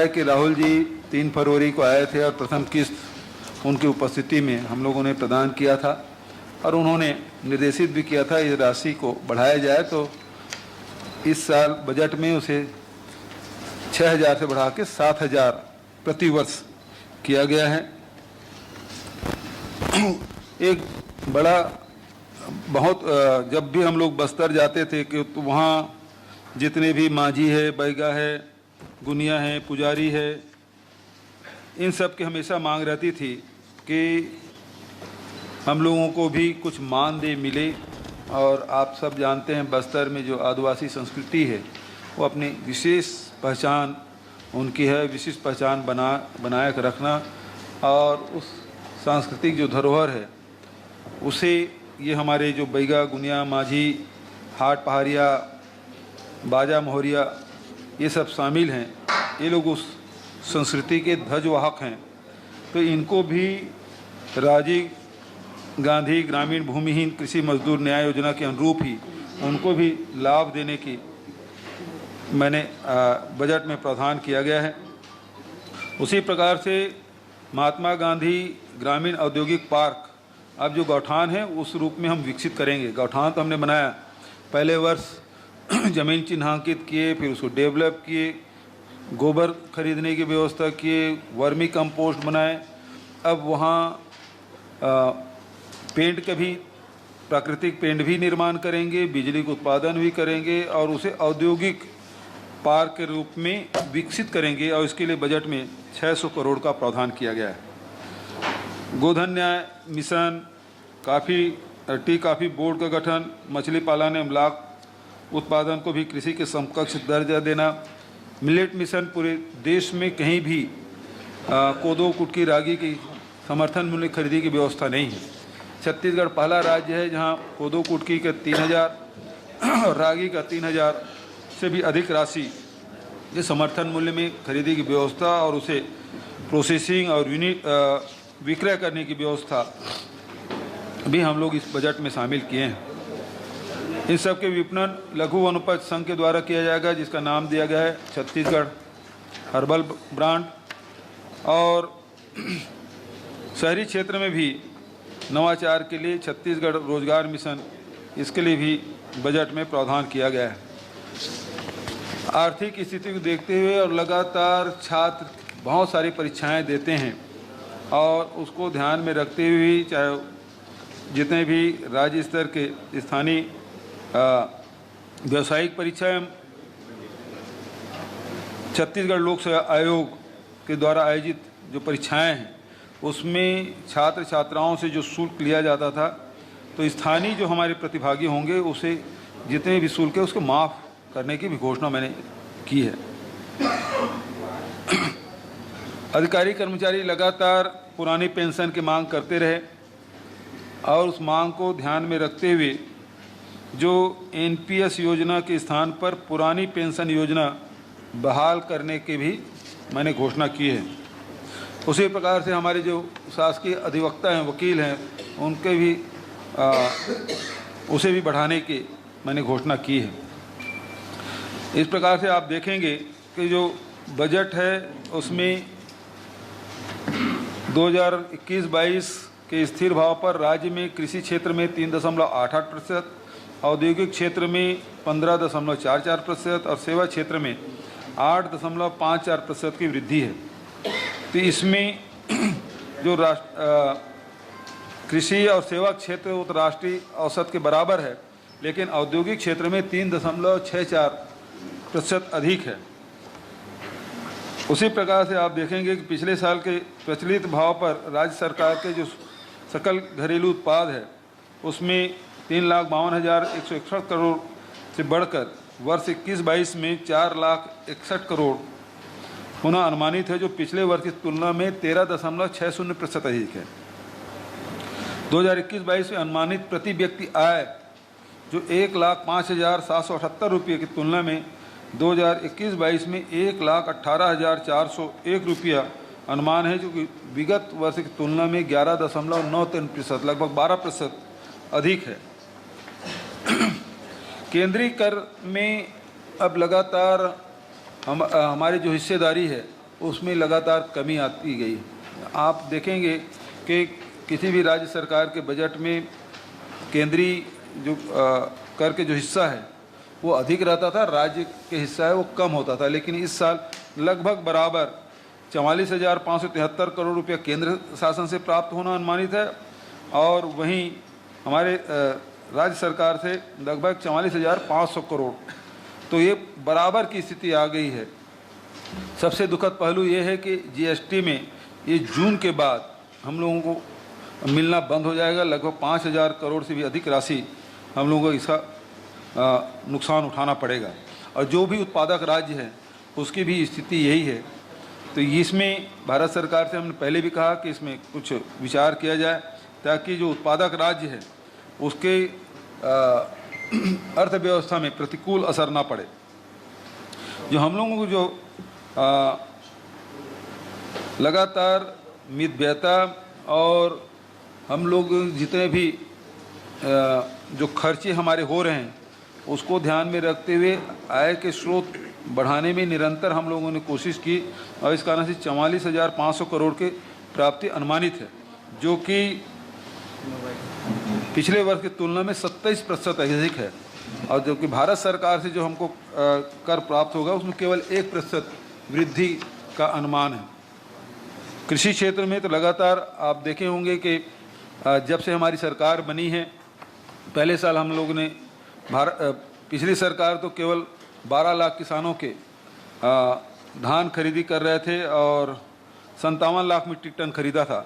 है कि राहुल जी 3 फरवरी को आए थे और प्रथम किस्त उनकी उपस्थिति में हम लोगों ने प्रदान किया था और उन्होंने निर्देशित भी किया था इस राशि को बढ़ाया जाए, तो इस साल बजट में उसे 6,000 से बढ़ा के 7,000 प्रति वर्ष किया गया है। एक बड़ा बहुत जब भी हम लोग बस्तर जाते थे कि तो वहाँ जितने भी माझी है, बैगा है, गुनिया है, पुजारी है, इन सब की हमेशा मांग रहती थी कि हम लोगों को भी कुछ मानदेय मिले। और आप सब जानते हैं बस्तर में जो आदिवासी संस्कृति है वो अपनी विशेष पहचान उनकी है, विशिष्ट पहचान बनाए रखना और उस सांस्कृतिक जो धरोहर है उसे ये हमारे जो बैगा, गुनिया, माझी, हाट पहाड़िया, बाजा मोहरिया ये सब शामिल हैं। ये लोग उस संस्कृति के ध्वजवाहक हैं, तो इनको भी राजीव गांधी ग्रामीण भूमिहीन कृषि मजदूर न्याय योजना के अनुरूप ही उनको भी लाभ देने की मैंने बजट में प्रावधान किया गया है। उसी प्रकार से महात्मा गांधी ग्रामीण औद्योगिक पार्क अब जो गौठान है उस रूप में हम विकसित करेंगे। गौठान तो हमने बनाया, पहले वर्ष ज़मीन चिन्हांकित किए, फिर उसको डेवलप किए, गोबर खरीदने की व्यवस्था किए, वर्मी कंपोस्ट बनाए। अब वहाँ पेंट का भी, प्राकृतिक पेंट भी निर्माण करेंगे, बिजली का उत्पादन भी करेंगे और उसे औद्योगिक पार्क के रूप में विकसित करेंगे और इसके लिए बजट में 600 करोड़ का प्रावधान किया गया है। गोधन न्याय मिशन, टी कॉफ़ी बोर्ड का गठन, मछली पालन एवं लाख उत्पादन को भी कृषि के समकक्ष दर्जा देना, मिलेट मिशन, पूरे देश में कहीं भी कोदो, कुटकी, रागी की समर्थन मूल्य खरीदी की व्यवस्था नहीं है। छत्तीसगढ़ पहला राज्य है जहां कोदो कुटकी के 3,000 और रागी का 3,000 से भी अधिक राशि ये समर्थन मूल्य में खरीदी की व्यवस्था और उसे प्रोसेसिंग और विक्रय करने की व्यवस्था भी हम लोग इस बजट में शामिल किए हैं। इन सब के विपणन लघु वनोपज संघ के द्वारा किया जाएगा, जिसका नाम दिया गया है छत्तीसगढ़ हर्बल ब्रांड। और शहरी क्षेत्र में भी नवाचार के लिए छत्तीसगढ़ रोजगार मिशन, इसके लिए भी बजट में प्रावधान किया गया है। आर्थिक स्थिति को देखते हुए और लगातार छात्र बहुत सारी परीक्षाएं देते हैं और उसको ध्यान में रखते हुए चाहे जितने भी राज्य स्तर के स्थानीय व्यावसायिक परीक्षाएं छत्तीसगढ़ लोक सेवा आयोग के द्वारा आयोजित जो परीक्षाएं हैं उसमें छात्र छात्राओं से जो शुल्क लिया जाता था, तो स्थानीय जो हमारे प्रतिभागी होंगे उसे जितने भी शुल्क है उसको माफ़ करने की भी घोषणा मैंने की है। अधिकारी कर्मचारी लगातार पुरानी पेंशन की मांग करते रहे और उस मांग को ध्यान में रखते हुए जो एनपीएस योजना के स्थान पर पुरानी पेंशन योजना बहाल करने की भी मैंने घोषणा की है। उसी प्रकार से हमारे जो शासकीय अधिवक्ता हैं, वकील हैं, उनके भी उसे भी बढ़ाने की मैंने घोषणा की है। इस प्रकार से आप देखेंगे कि जो बजट है उसमें 2021-22 के स्थिर भाव पर राज्य में कृषि क्षेत्र में 3.88%, औद्योगिक क्षेत्र में 15.44% और सेवा क्षेत्र में 8.54% की वृद्धि है। तो इसमें जो कृषि और सेवा क्षेत्र वो तो राष्ट्रीय औसत के बराबर है, लेकिन औद्योगिक क्षेत्र में 3.64% अधिक है। उसी प्रकार से आप देखेंगे कि पिछले साल के प्रचलित भाव पर राज्य सरकार के जो सकल घरेलू उत्पाद है उसमें 3,52,161 करोड़ से बढ़कर वर्ष 21-22 में 4,61,000 करोड़ पुनः अनुमानित है, जो पिछले वर्ष की तुलना में 13.60% अधिक है। 2021-22 में अनुमानित प्रति व्यक्ति आय जो 1,05,778 रुपये की तुलना में 2021-22 में 1,18,401 रुपया अनुमान है, जो कि विगत वर्ष की तुलना में 11.93%, लगभग 12% अधिक है। केंद्रीय कर में अब लगातार हमारी जो हिस्सेदारी है उसमें लगातार कमी आती गई। आप देखेंगे कि किसी भी राज्य सरकार के बजट में केंद्रीय जो कर के जो हिस्सा है वो अधिक रहता था, राज्य के हिस्सा है वो कम होता था। लेकिन इस साल लगभग बराबर 44,573 करोड़ रुपया केंद्र शासन से प्राप्त होना अनुमानित है और वहीं हमारे राज्य सरकार से लगभग 44,500 करोड़। तो ये बराबर की स्थिति आ गई है। सबसे दुखद पहलू ये है कि जीएसटी में ये जून के बाद हम लोगों को मिलना बंद हो जाएगा। लगभग 5,000 करोड़ से भी अधिक राशि हम लोगों को इसका नुकसान उठाना पड़ेगा और जो भी उत्पादक राज्य है उसकी भी स्थिति यही है। तो इसमें भारत सरकार से हमने पहले भी कहा कि इसमें कुछ विचार किया जाए ताकि जो उत्पादक राज्य है उसके अर्थव्यवस्था में प्रतिकूल असर ना पड़े। जो हम लोगों को जो लगातार मितव्ययता और हम लोग जितने भी जो खर्चे हमारे हो रहे हैं उसको ध्यान में रखते हुए आय के स्रोत बढ़ाने में निरंतर हम लोगों ने कोशिश की और इस कारण से 44,500 करोड़ के प्राप्ति अनुमानित है, जो कि पिछले वर्ष की तुलना में 27% अधिक है। और जो कि भारत सरकार से जो हमको कर प्राप्त होगा उसमें केवल 1% वृद्धि का अनुमान है। कृषि क्षेत्र में तो लगातार आप देखे होंगे कि जब से हमारी सरकार बनी है, पहले साल हम लोग ने पिछली सरकार तो केवल 12 लाख किसानों के धान खरीदी कर रहे थे और 57 लाख मीट्रिक टन खरीदा था,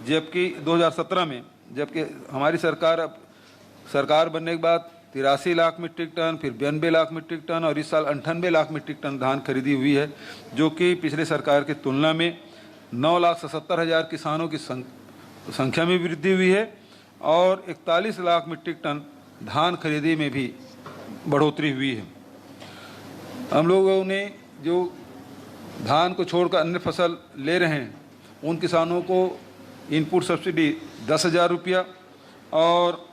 जबकि 2017 में जबकि हमारी सरकार बनने के बाद 83 लाख मीट्रिक टन, फिर 92 लाख मीट्रिक टन और इस साल 98 लाख मीट्रिक टन धान खरीदी हुई है, जो कि पिछले सरकार की तुलना में 9,77,000 किसानों की संख्या में वृद्धि हुई है और 41 लाख मीट्रिक टन धान खरीदी में भी बढ़ोतरी हुई है। हम लोगों ने जो धान को छोड़कर अन्य फसल ले रहे हैं उन किसानों को इनपुट सब्सिडी 10,000 रुपया और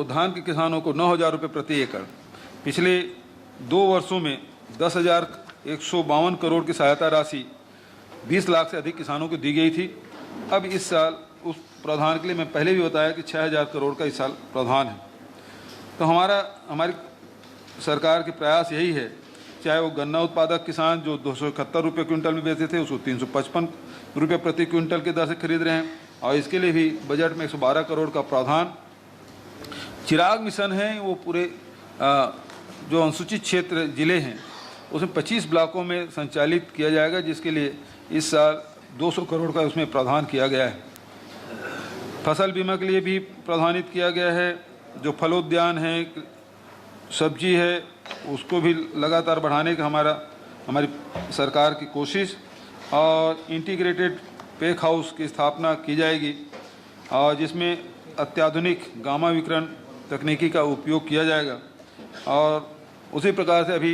धान के किसानों को 9,000 रुपये प्रति एकड़। पिछले 2 वर्षों में 10,152 करोड़ की सहायता राशि 20 लाख से अधिक किसानों को दी गई थी। अब इस साल उस प्रावधान के लिए मैं पहले भी बताया कि 6,000 करोड़ का इस साल प्रावधान है। तो हमारी सरकार के प्रयास यही है, चाहे वो गन्ना उत्पादक किसान जो 271 रुपये क्विंटल में बेचते थे उसको 355 रुपये प्रति क्विंटल के दर से खरीद रहे हैं और इसके लिए भी बजट में 112 करोड़ का प्रावधान। चिराग मिशन है वो पूरे जो अनुसूचित क्षेत्र जिले हैं उसमें 25 ब्लॉकों में संचालित किया जाएगा, जिसके लिए इस साल 200 करोड़ का उसमें प्रावधान किया गया है। फसल बीमा के लिए भी प्रावधानित किया गया है। जो फलोद्यान है, सब्जी है, उसको भी लगातार बढ़ाने का हमारी सरकार की कोशिश और इंटीग्रेटेड पैक हाउस की स्थापना की जाएगी और जिसमें अत्याधुनिक गामा विकिरण तकनीकी का उपयोग किया जाएगा। और उसी प्रकार से अभी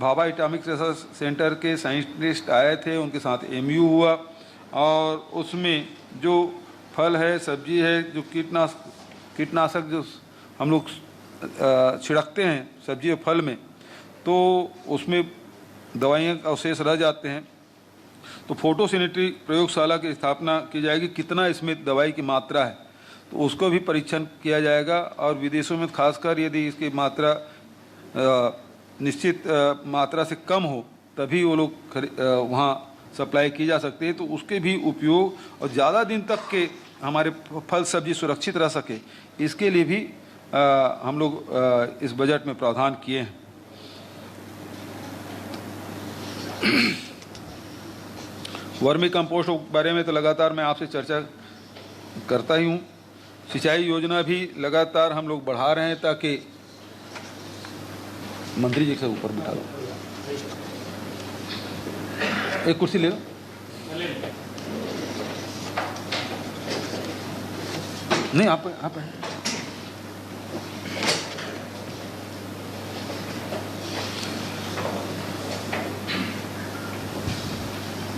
भाभा एटॉमिक रिसर्च सेंटर के साइंटिस्ट आए थे, उनके साथ MU हुआ और उसमें जो फल है, सब्जी है, जो कीटनाशक जो हम लोग छिड़कते हैं सब्जी और फल में, तो उसमें दवाइयाँ का अवशेष रह जाते हैं। तो फोटोसैनिटरी प्रयोगशाला की स्थापना की जाएगी। कितना इसमें दवाई की मात्रा है तो उसको भी परीक्षण किया जाएगा और विदेशों में खासकर यदि इसकी मात्रा निश्चित मात्रा से कम हो तभी वो लोग वहाँ सप्लाई की जा सकती है। तो उसके भी उपयोग और ज़्यादा दिन तक के हमारे फल सब्जी सुरक्षित रह सके, इसके लिए भी हम लोग इस बजट में प्रावधान किए हैं। वर्मी कंपोस्ट के बारे में तो लगातार मैं आपसे चर्चा करता ही हूँ। सिंचाई योजना भी लगातार हम लोग बढ़ा रहे हैं ताकि मंत्री जी से ऊपर बिठा दो, एक कुर्सी ले लो। नहीं आप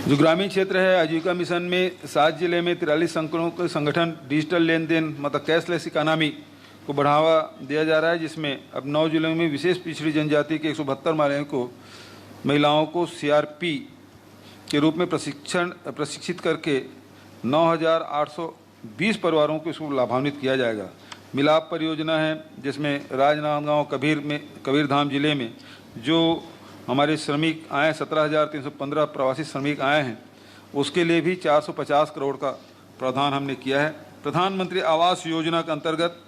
जो ग्रामीण क्षेत्र है, आजीविका मिशन में 7 जिले में 43 संगठन डिजिटल लेन देन मतलब कैशलेस इकोनॉमी को बढ़ावा दिया जा रहा है, जिसमें अब 9 जिलों में विशेष पिछड़ी जनजाति के 172 महिलाओं को महिलाओं को CRP के रूप में प्रशिक्षित करके 9,820 परिवारों को इसको लाभान्वित किया जाएगा। मिलाप परियोजना है जिसमें राजनांदगांव कबीरधाम जिले में जो हमारे श्रमिक आए 17,315 प्रवासी श्रमिक आए हैं, उसके लिए भी 450 करोड़ का प्रावधान हमने किया है। प्रधानमंत्री आवास योजना के अंतर्गत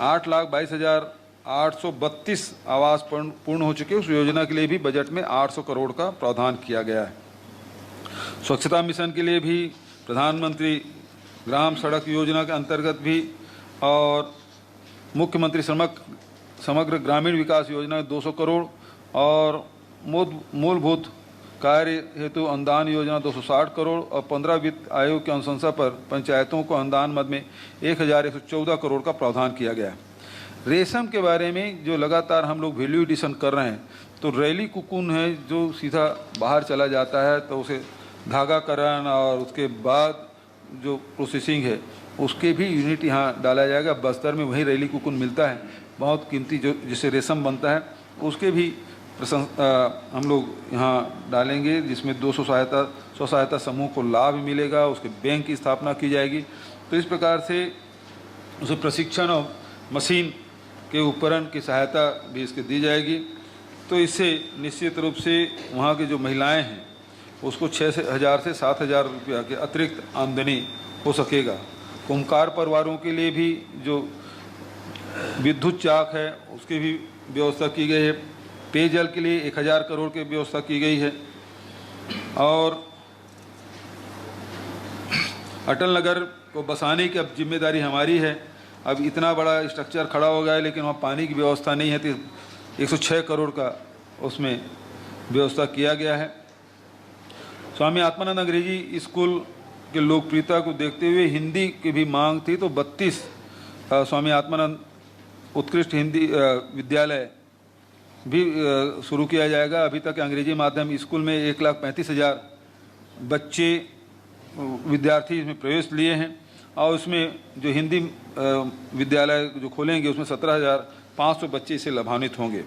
8,22,832 आवास पूर्ण हो चुके। उस योजना के लिए भी बजट में 800 करोड़ का प्रावधान किया गया है। स्वच्छता मिशन के लिए भी प्रधानमंत्री ग्राम सड़क योजना के अंतर्गत भी और मुख्यमंत्री समग्र ग्रामीण विकास योजना 200 करोड़ और मूलभूत कार्य हेतु अनुदान योजना 260 करोड़ और 15 वित्त आयोग की अनुशंसा पर पंचायतों को अनुदान मद में 1,114 करोड़ का प्रावधान किया गया है। रेशम के बारे में जो लगातार हम लोग वैल्यू एडिशन कर रहे हैं, तो रैली कुकुन है जो सीधा बाहर चला जाता है, तो उसे धागाकरण और उसके बाद जो प्रोसेसिंग है उसके भी यूनिट यहाँ डाला जाएगा। बस्तर में वही रैली कुकुन मिलता है, बहुत कीमती, जो जिससे रेशम बनता है, उसके भी हम लोग यहाँ डालेंगे, जिसमें 200 स्वसहायता समूह को लाभ मिलेगा। उसके बैंक की स्थापना की जाएगी। तो इस प्रकार से उसे प्रशिक्षण और मशीन के उपकरण की सहायता भी इसके दी जाएगी। तो इससे निश्चित रूप से वहाँ की जो महिलाएं हैं उसको 6,000 से 7,000 रुपया के अतिरिक्त आमदनी हो सकेगा। कुम्हार परिवारों के लिए भी जो विद्युत चाक है उसकी भी व्यवस्था की गई है। पेयजल के लिए 1,000 करोड़ की व्यवस्था की गई है। और अटल नगर को बसाने की अब जिम्मेदारी हमारी है। अब इतना बड़ा स्ट्रक्चर खड़ा हो गया है लेकिन वहाँ पानी की व्यवस्था नहीं है, तो 106 करोड़ का उसमें व्यवस्था किया गया है। स्वामी आत्मानंद अंग्रेजी स्कूल के लोकप्रियता को देखते हुए हिंदी की भी मांग थी, तो 32 स्वामी आत्मानंद उत्कृष्ट हिंदी विद्यालय भी शुरू किया जाएगा। अभी तक अंग्रेजी माध्यम स्कूल में 1,35,000 बच्चे विद्यार्थी इसमें प्रवेश लिए हैं और उसमें जो हिंदी विद्यालय जो खोलेंगे उसमें 17,500 बच्चे इससे लाभान्वित होंगे।